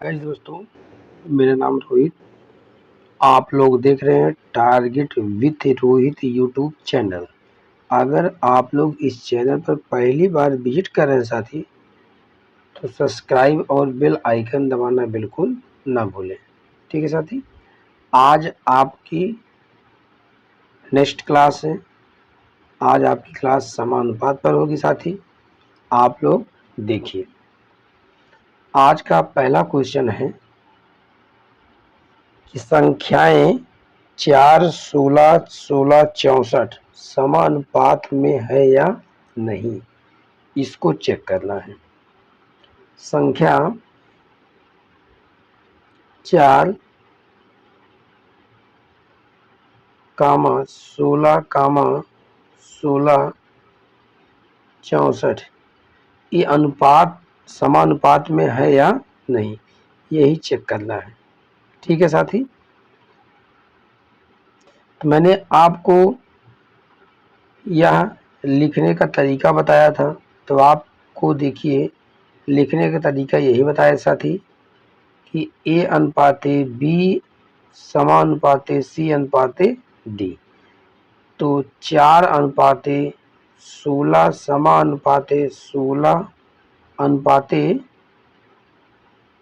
हाय दोस्तों, मेरा नाम रोहित। आप लोग देख रहे हैं target with Rohit YouTube channel. अगर आप लोग इस चैनल पर पहली बार विजिट कर रहे हैं साथी, तो सब्सक्राइब और बेल आइकन दबाना बिल्कुल ना भूलें। ठीक है साथी, आज आपकी नेक्स्ट क्लास है। आज आपकी क्लास समानुपात पर होगी साथी। आप लोग देखिए, आज का पहला क्वेश्चन है कि संख्याएं 4, 16, 16, 64 समानुपात में है या नहीं, इसको चेक करना है। संख्या 4, 16, 16, 64 ये अनुपात समानुपात में है या नहीं, यही चेक करना है। ठीक है साथी, तो मैंने आपको यह लिखने का तरीका बताया था, तो आपको देखिए लिखने का तरीका यही बताया साथी कि A अनुपाते B समानुपाते C अनुपाते D। तो 4 अनुपाते 16 समानुपाते 16 अनुपाते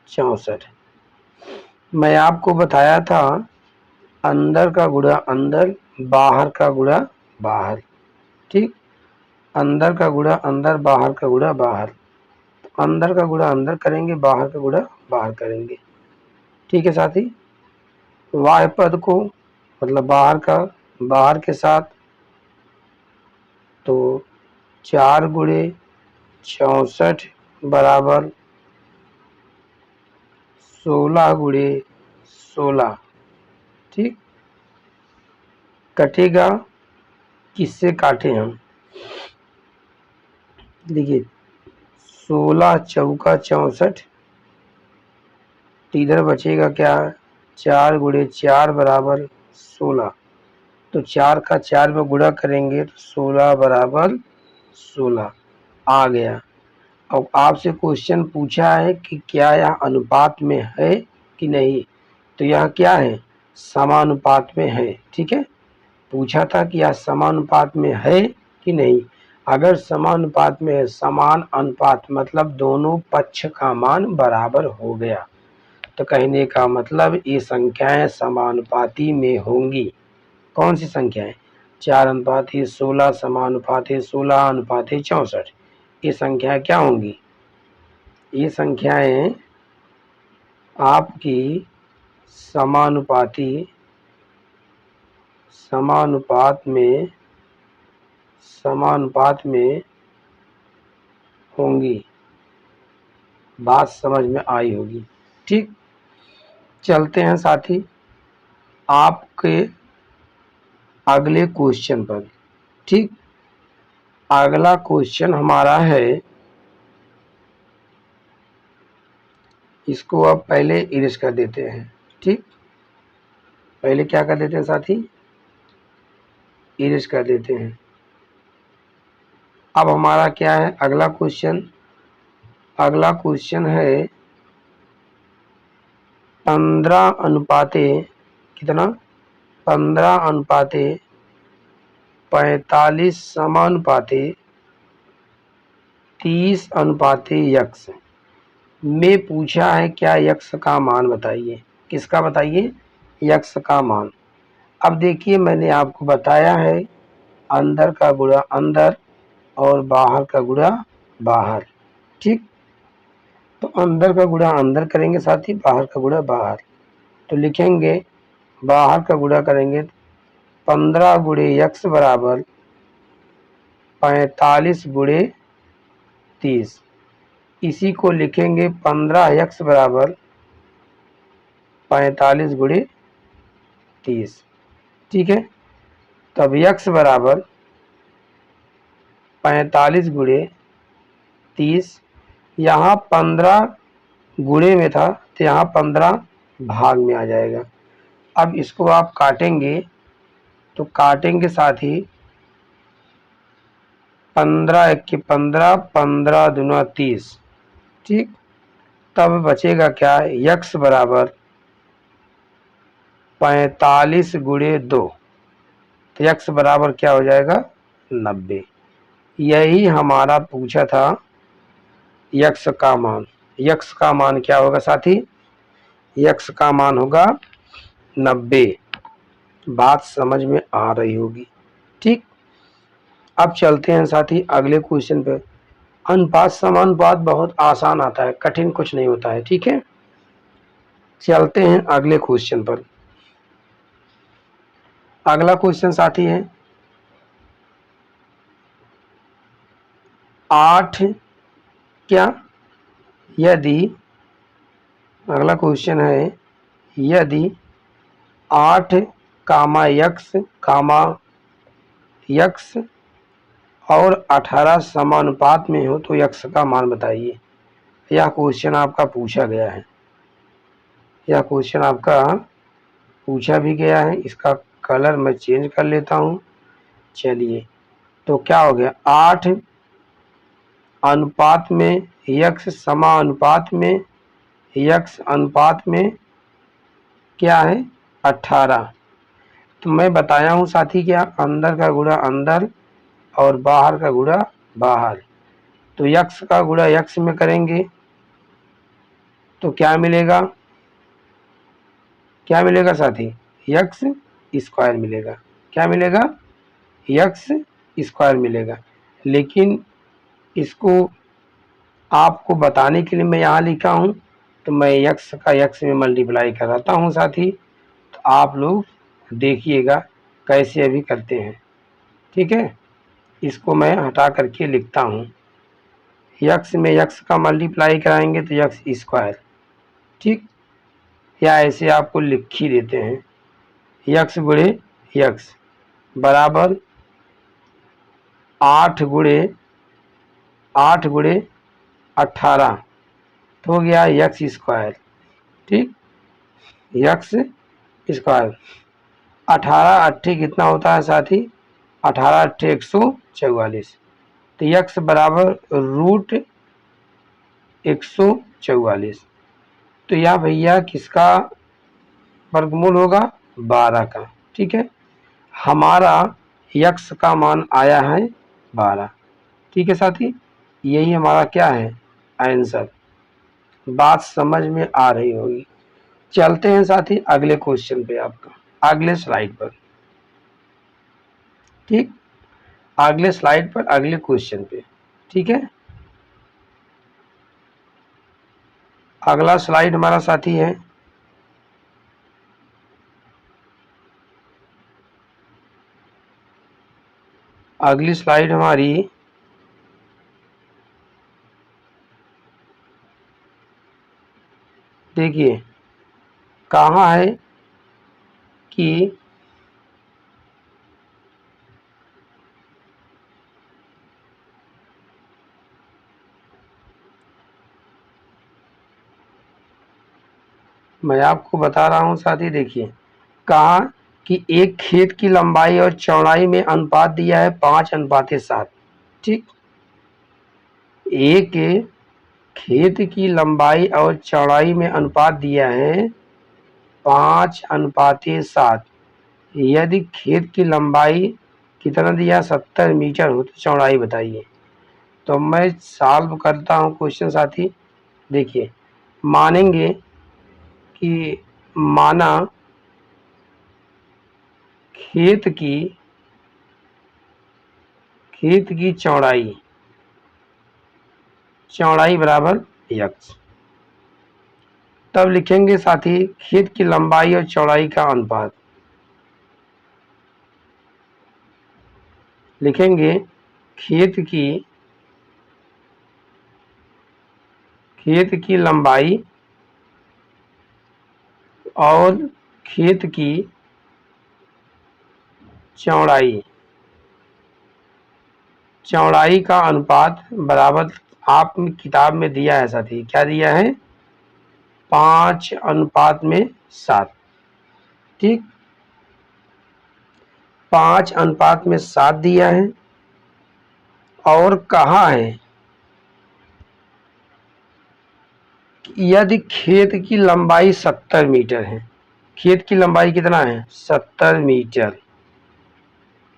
64। मैं आपको बताया था अंदर का गुणा अंदर, बाहर का गुणा बाहर। ठीक, अंदर का गुणा अंदर, बाहर का गुणा बाहर। अंदर का गुणा अंदर करेंगे, बाहर का गुणा बाहर करेंगे। ठीक है साथी, वाह पद को मतलब बाहर का बाहर के साथ, तो 4 गुणे 64 बराबर 16 गुणे 16। ठीक, कटेगा, किससे काटे हम, देखिए 16 चौका 64, तो इधर बचेगा क्या, 4 गुणे 4 बराबर 16। तो 4 का 4 में गुणा करेंगे तो 16 बराबर 16 आ गया। अब आपसे क्वेश्चन पूछा है कि क्या यह अनुपात में है कि नहीं, तो यह क्या है, समानुपात में है। ठीक है, पूछा था कि यह समानुपात में है कि नहीं। अगर समानुपात में है, समान अनुपात मतलब दोनों पक्ष का मान बराबर हो गया, तो कहने का मतलब ये संख्याएं समानुपाती में होंगी। कौन सी संख्याएं, 4 अनुपाती 16 समानुपाती 16 अनुपाती 64, ये संख्याएं क्या होंगी, ये संख्याएं आपकी समानुपाती समानुपात में होंगी। बात समझ में आई होगी। ठीक, चलते हैं साथी आपके अगले क्वेश्चन पर। ठीक, अगला क्वेश्चन हमारा है, इसको अब पहले इरेज कर देते हैं। ठीक, पहले क्या कर देते हैं साथी, इरेज कर देते हैं। अब हमारा क्या है अगला क्वेश्चन, अगला क्वेश्चन है 15 अनुपाते कितना, 15 अनुपाते 45 समानुपाते 30 अनुपाते यक्स में पूछा है क्या यक्स का मान बताइए। किसका बताइए, यक्स का मान। अब देखिए मैंने आपको बताया है अंदर का गुणा अंदर और बाहर का गुणा बाहर। ठीक, तो अंदर का गुणा अंदर करेंगे साथी, बाहर का गुणा बाहर। तो लिखेंगे बाहर का गुणा करेंगे 15 गुणे यक्स बराबर 45 गुणे 30। इसी को लिखेंगे 15 यक्स बराबर 45 गुणे 30। ठीक है, तब यक्स बराबर 45 गुणे 30, यहाँ 15 गुणे में था तो यहाँ 15 भाग में आ जाएगा। अब इसको आप काटेंगे, तो काटेंगे साथ ही 15 1 की 15, 15 दूना 30। ठीक, तब बचेगा क्या, यक्स बराबर 45 गुणे 2, तो यक्स बराबर क्या हो जाएगा 90। यही हमारा पूछा था यक्स का मान। यक्स का मान क्या होगा साथी, यक्स का मान होगा 90। बात समझ में आ रही होगी, ठीक। अब चलते हैं साथी अगले क्वेश्चन पे। अनुपात समानुपात बहुत आसान आता है, कठिन कुछ नहीं होता है, ठीक है। चलते हैं अगले क्वेश्चन पर। अगला क्वेश्चन साथी है 8 क्या, यदि, अगला क्वेश्चन है यदि 8 कामा यक्स और 18 समानुपात में हो तो यक्स का मान बताइए। यह क्वेश्चन आपका पूछा गया है, यह क्वेश्चन आपका पूछा भी गया है। इसका कलर मैं चेंज कर लेता हूँ। चलिए, तो क्या हो गया, 8 अनुपात में यक्स समानुपात में यक्स अनुपात में क्या है 18। तो मैं बताया हूँ साथी क्या, अंदर का गुणा अंदर और बाहर का गुणा बाहर। तो यक्स का गुणा यक्स में करेंगे तो क्या मिलेगा, क्या मिलेगा साथी, यक्स स्क्वायर मिलेगा। क्या मिलेगा, यक्स स्क्वायर मिलेगा। लेकिन इसको आपको बताने के लिए मैं यहाँ लिखा हूँ, तो मैं यक्स का यक्स में मल्टीप्लाई कराता हूँ साथी। तो आप लोग देखिएगा कैसे अभी करते हैं, ठीक है। इसको मैं हटा करके लिखता हूँ, यक्स में यक्स का मल्टीप्लाई कराएंगे तो यक्स स्क्वायर, ठीक। या ऐसे आपको लिख ही देते हैं, यक्स गुणे यक्स बराबर 8 गुणे 18 तो हो गया यक्स स्क्वायर, ठीक। यक्स स्क्वायर 18 अट्ठे कितना होता है साथी, 18 अट्ठे 144। तो यक्स बराबर रूट 144। तो यह भैया किसका वर्गमूल होगा, 12 का, ठीक है। हमारा यक्स का मान आया है 12, ठीक है साथी। यही हमारा क्या है आंसर। बात समझ में आ रही होगी। चलते हैं साथी अगले क्वेश्चन पे, आपका अगले स्लाइड पर, ठीक। अगले स्लाइड पर अगले क्वेश्चन पे, ठीक है। अगला स्लाइड हमारा साथी है अगली स्लाइड हमारी देखिए कहाँ है कि मैं आपको बता रहा हूँ साथी। देखिए कहा कि एक खेत की लंबाई और चौड़ाई में अनुपात दिया है 5:7, ठीक। एक खेत की लंबाई और चौड़ाई में अनुपात दिया है 5:7। यदि खेत की लंबाई कितना दिया 70 मीटर हो तो चौड़ाई बताइए। तो मैं सॉल्व करता हूँ क्वेश्चन साथी। देखिए मानेंगे कि माना खेत की चौड़ाई बराबर यक्स। तब लिखेंगे साथी खेत की लंबाई और चौड़ाई का अनुपात। लिखेंगे खेत की लंबाई और खेत की चौड़ाई का अनुपात बराबर, आप किताब में दिया है साथी, क्या दिया है 5:7, ठीक। 5:7 दिया है और कहा है यदि खेत की लंबाई 70 मीटर है, खेत की लंबाई कितना है 70 मीटर,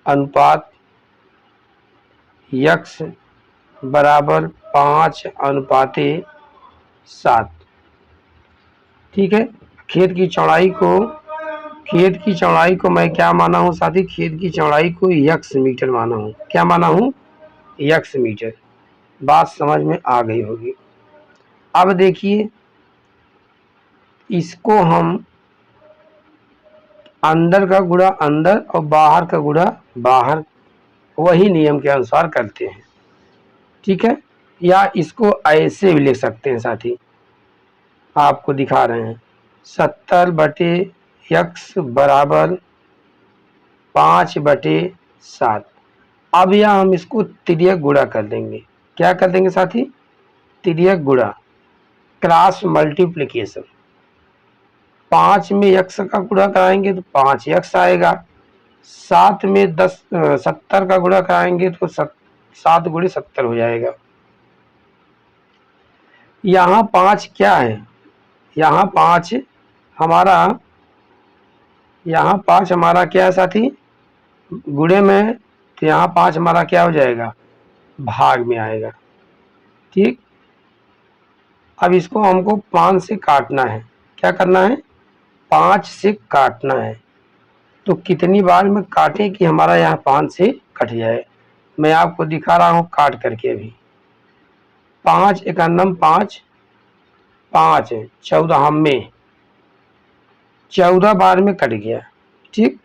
अनुपात यक्स बराबर 5:7। ठीक है, खेत की चौड़ाई को मैं क्या माना हूँ साथी, खेत की चौड़ाई को यक्स मीटर माना हूँ। क्या माना हूँ, यक्स मीटर। बात समझ में आ गई होगी। अब देखिए, इसको हम अंदर का गुणा अंदर और बाहर का गुणा बाहर, वही नियम के अनुसार करते हैं। ठीक है, या इसको ऐसे भी लिख सकते हैं साथी, आपको दिखा रहे हैं 70/x बराबर 5/7। अब यह हम इसको तिर्यक गुणा कर देंगे। क्या कर देंगे साथी, तिर्यक गुणा, क्रॉस मल्टीप्लिकेशन। 5 में x का गुणा कराएंगे तो 5x आएगा, 7 में 70 का गुणा कराएंगे तो 7 गुणे 70 हो जाएगा। यहाँ 5 क्या है, यहाँ 5 हमारा, यहाँ 5 हमारा क्या है साथी, गुणे में, तो यहाँ 5 हमारा क्या हो जाएगा, भाग में आएगा। ठीक, अब इसको हमको 5 से काटना है। क्या करना है, 5 से काटना है। तो कितनी बार में काटें कि हमारा यहाँ 5 से कट जाए, मैं आपको दिखा रहा हूँ काट करके। अभी 5 एकान्नम 5, 5 14 में 14 बार में कट गया। ठीक,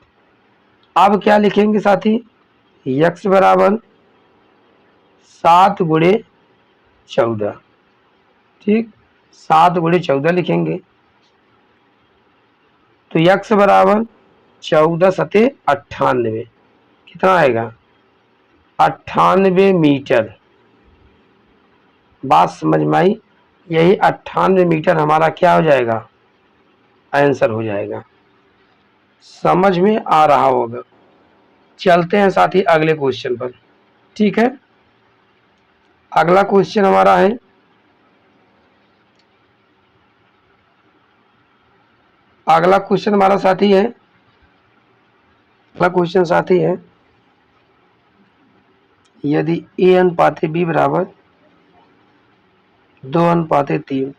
अब क्या लिखेंगे साथी, यक्स बराबर 7 गुणे 14। ठीक, 7 गुणे 14 लिखेंगे तो यक्स बराबर 14 सते 98, कितना आएगा 98 मीटर। बात समझ में आई, यही 98 मीटर हमारा क्या हो जाएगा, आंसर हो जाएगा। समझ में आ रहा होगा। चलते हैं साथी अगले क्वेश्चन पर। ठीक है, अगला क्वेश्चन हमारा है, अगला क्वेश्चन हमारा साथी है, अगला क्वेश्चन साथी है, यदि a अनुपाते b बराबर 2:3,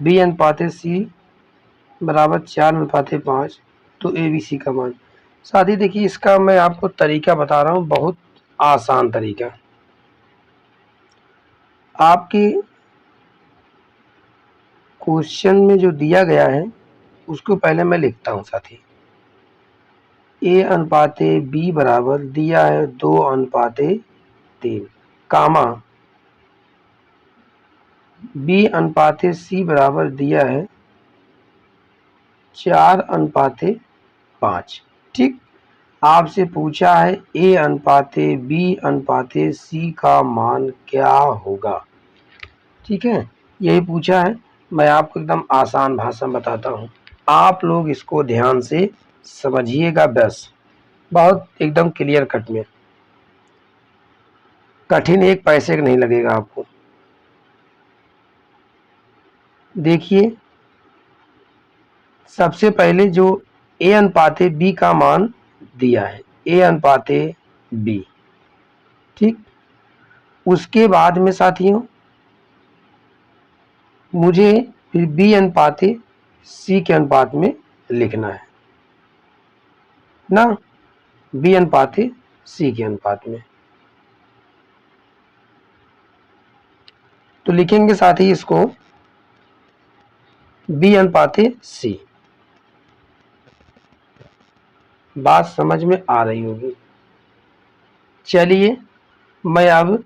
b अनुपाते c बराबर 4:5, तो ए बी सी का मान। साथी देखिए, इसका मैं आपको तरीका बता रहा हूँ, बहुत आसान तरीका। आपके क्वेश्चन में जो दिया गया है उसको पहले मैं लिखता हूँ साथी। ए अनुपाते बी बराबर दिया है 2:3, कामा बी अनुपाते सी बराबर दिया है 4:5। ठीक, आपसे पूछा है ए अनुपाते बी अनुपाते सी का मान क्या होगा। ठीक है, यही पूछा है। मैं आपको एकदम आसान भाषा में बताता हूँ, आप लोग इसको ध्यान से समझिएगा। बस बहुत एकदम क्लियर कट में, कठिन एक पैसे का नहीं लगेगा आपको। देखिए, सबसे पहले जो ए अनुपाते बी का मान दिया है, ए अनुपाते बी। ठीक, उसके बाद में साथियों मुझे फिर बी अनुपाते सी के अनुपात में लिखना है ना, बी अनुपाते सी के अनुपात में। तो लिखेंगे साथी इसको बी अनुपाते सी। बात समझ में आ रही होगी। चलिए, मैं अब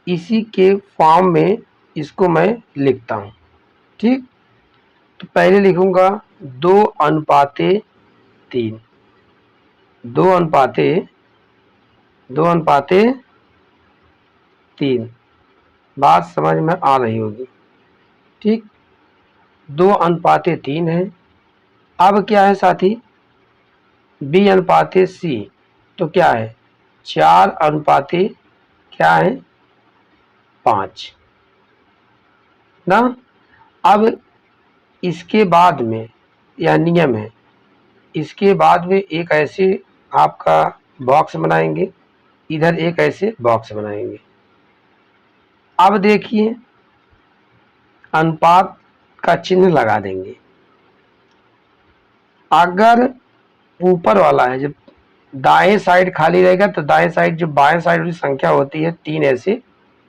इसी के फॉर्म में इसको मैं लिखता हूँ। ठीक, तो पहले लिखूंगा 2:3, 2:3। बात समझ में आ रही होगी। ठीक, 2:3 है। अब क्या है साथी, बी अनुपाते सी, तो क्या है 4:5 क्या है 5 ना। अब इसके बाद में यह नियम है, इसके बाद में एक ऐसे आपका बॉक्स बनाएंगे, इधर एक ऐसे बॉक्स बनाएंगे। अब देखिए अनुपात का चिन्ह लगा देंगे। अगर ऊपर वाला है, जब दाएं साइड खाली रहेगा तो दाएं साइड जो बाएं साइड वाली संख्या होती है 3 ऐसे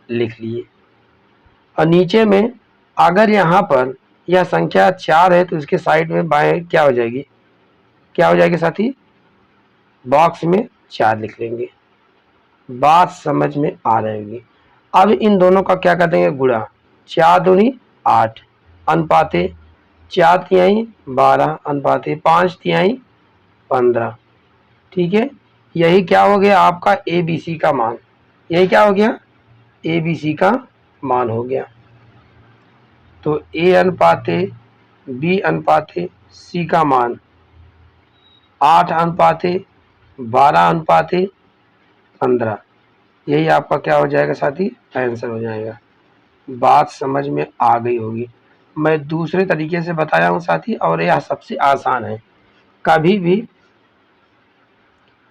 लिख लिए, और नीचे में अगर यहाँ पर यह संख्या 4 है तो इसके साइड में बाएं क्या हो जाएगी, क्या हो जाएगी साथी, बॉक्स में 4 लिख लेंगे। बात समझ में आ रहेगी। अब इन दोनों का क्या कर देंगे, गुणा। 4 दूनी 8 अनुपाते 4 तिहाई 12 अनुपाते 5 तिहाई 15। ठीक है, यही क्या हो गया आपका ए बी सी का मान, यही क्या हो गया, ए बी सी का मान हो गया। तो ए अनुपाते बी अनुपाते सी का मान 8 अनुपाते 12 अनुपाते 15, यही आपका क्या हो जाएगा साथी, आंसर हो जाएगा। बात समझ में आ गई होगी। मैं दूसरे तरीके से बताया हूँ साथी, और यह सबसे आसान है। कभी भी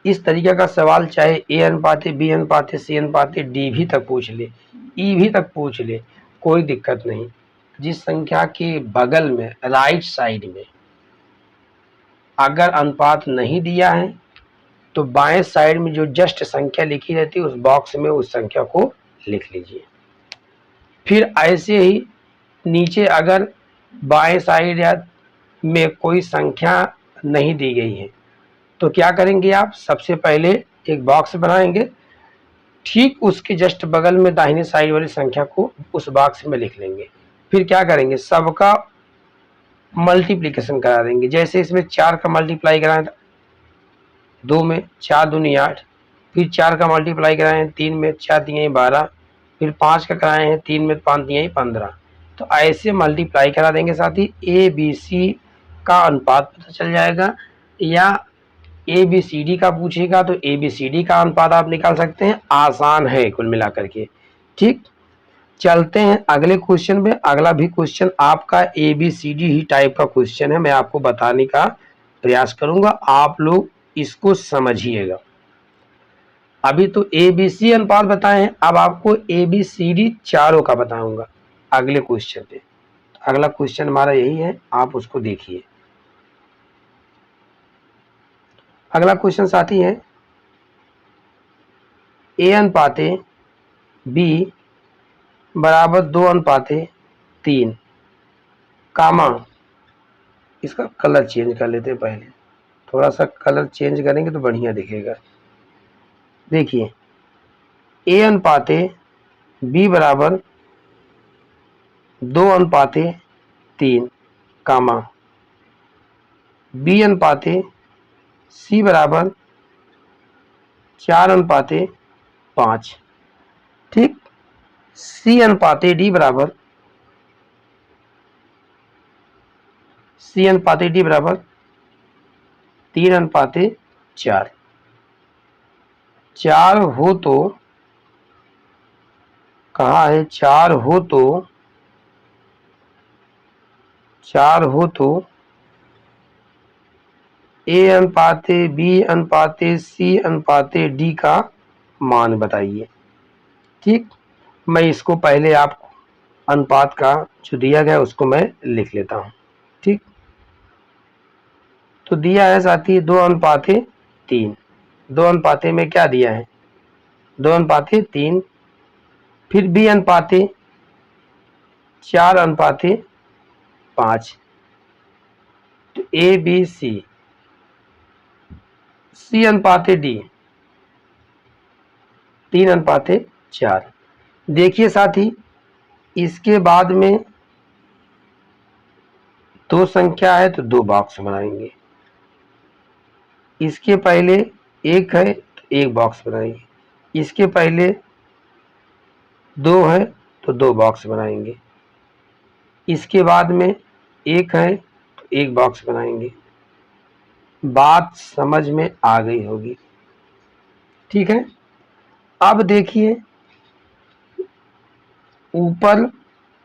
इस तरीके का सवाल चाहे ए अनुपाते बी अनुपाते सी अनुपाते डी भी तक पूछ ले, ई भी तक पूछ ले, कोई दिक्कत नहीं। जिस संख्या के बगल में राइट साइड में अगर अनुपात नहीं दिया है तो बाएं साइड में जो जस्ट संख्या लिखी रहती है उस बॉक्स में उस संख्या को लिख लीजिए। फिर ऐसे ही नीचे अगर बाएं साइड या में कोई संख्या नहीं दी गई है तो क्या करेंगे आप, सबसे पहले एक बॉक्स बनाएंगे, ठीक उसके जस्ट बगल में दाहिने साइड वाली संख्या को उस बॉक्स में लिख लेंगे। फिर क्या करेंगे, सबका मल्टीप्लिकेशन करा देंगे। जैसे इसमें 4 का मल्टीप्लाई कराएं 2 में, 4 दूनी 8, फिर 4 का मल्टीप्लाई कराए हैं 3 में, 4 तिहाई 12, फिर 5 का कराए हैं 3 में, 5 तिहाई 15। तो ऐसे मल्टीप्लाई करा देंगे साथी, ए बी सी का अनुपात पता चल जाएगा। या ए बी सी डी का पूछेगा तो ए बी सी डी का अनुपात आप निकाल सकते हैं। आसान है कुल मिलाकर के। ठीक, चलते हैं अगले क्वेश्चन में। अगला भी क्वेश्चन आपका ए बी सी डी ही टाइप का क्वेश्चन है, मैं आपको बताने का प्रयास करूंगा, आप लोग इसको समझिएगा। अभी तो ए बी सी अनुपात बताए हैं, अब आपको ए बी सी डी चारों का बताऊंगा अगले क्वेश्चन पे। अगला क्वेश्चन हमारा यही है, आप उसको देखिए। अगला क्वेश्चन साथी है, ए अनुपाते बी बराबर 2 अनुपाते 3, कामा, इसका कलर चेंज कर लेते हैं पहले, थोड़ा सा कलर चेंज करेंगे तो बढ़िया दिखेगा। देखिए ए अनुपाते बी बराबर 2 अनुपाते 3, कामा बी अनुपाते सी बराबर 4 अनुपाते 5। ठीक, सी अनुपाते डी बराबर 3 अनुपाते 4। 4 हो तो कहा है, 4 हो तो ए अनुपाते बी अनुपाते सी अनुपाते डी का मान बताइए। ठीक, मैं इसको पहले आपको अनुपात का जो दिया गया उसको मैं लिख लेता हूँ। ठीक, तो दिया है साथी 2 अनुपाते 3, 2 अनुपाते में क्या दिया है, 2 अनुपाते 3, फिर बी अनुपाते 4 अनुपाते 5। तो ए बी सी, सी अनुपाते डी 3 अनुपाते 4। देखिए साथी, इसके बाद में 2 संख्या है तो 2 बॉक्स बनाएंगे, इसके पहले 1 है तो 1 बॉक्स बनाएंगे, इसके पहले 2 है तो 2 बॉक्स बनाएंगे, इसके बाद में 1 है तो 1 बॉक्स बनाएंगे। बात समझ में आ गई होगी। ठीक है, अब देखिए ऊपर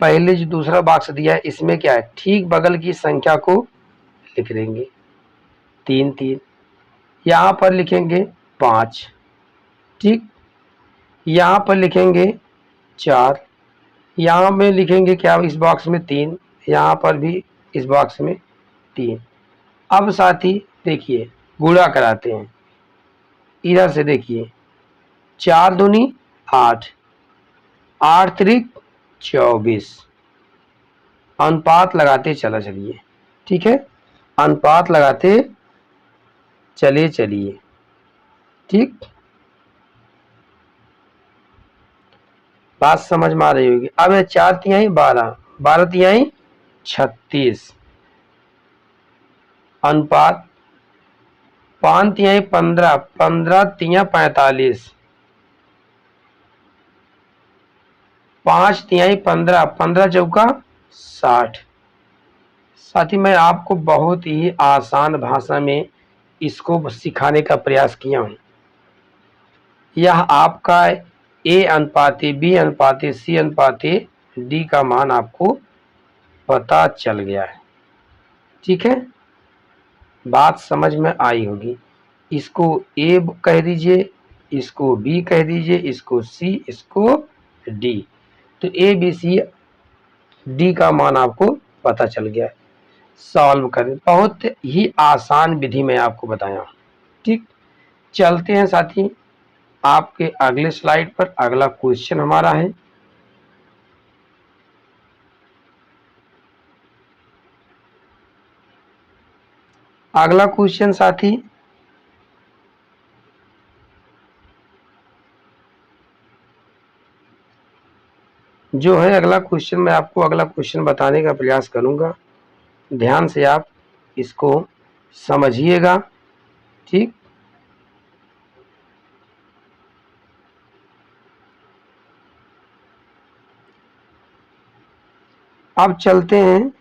पहले जो दूसरा बॉक्स दिया है इसमें क्या है, ठीक बगल की संख्या को लिख देंगे 3 3, यहाँ पर लिखेंगे 5, ठीक, यहाँ पर लिखेंगे 4, यहाँ में लिखेंगे क्या, इस बॉक्स में 3, यहाँ पर भी इस बॉक्स में 3। अब साथी देखिए गुणा कराते हैं, इधर से देखिए 4 दूनी 8, 8 त्रिक 24, अनुपात लगाते चला चलिए, ठीक है, अनुपात लगाते चलिए, ठीक, बात समझ में आ रही होगी। अब है 4 तिहाई 12, 12 तिहाई 36, अनुपात 5 तिहाई 15, 15 तिया 45, 5 तिहाई 15, 15 चौका 60। साथी मैं आपको बहुत ही आसान भाषा में इसको सिखाने का प्रयास किया हूँ। यह आपका ए अनुपाते बी अनुपाते सी अनुपाते डी का मान आपको पता चल गया है, ठीक है, बात समझ में आई होगी। इसको ए कह दीजिए, इसको बी कह दीजिए, इसको सी, इसको डी। तो ए बी सी डी का मान आपको पता चल गया है। सॉल्व करें, बहुत ही आसान विधि में आपको बताया हूँ, ठीक। चलते हैं साथी आपके अगले स्लाइड पर। अगला क्वेश्चन हमारा है, अगला क्वेश्चन साथी जो है, अगला क्वेश्चन मैं आपको अगला क्वेश्चन बताने का प्रयास करूंगा, ध्यान से आप इसको समझिएगा, ठीक। अब चलते हैं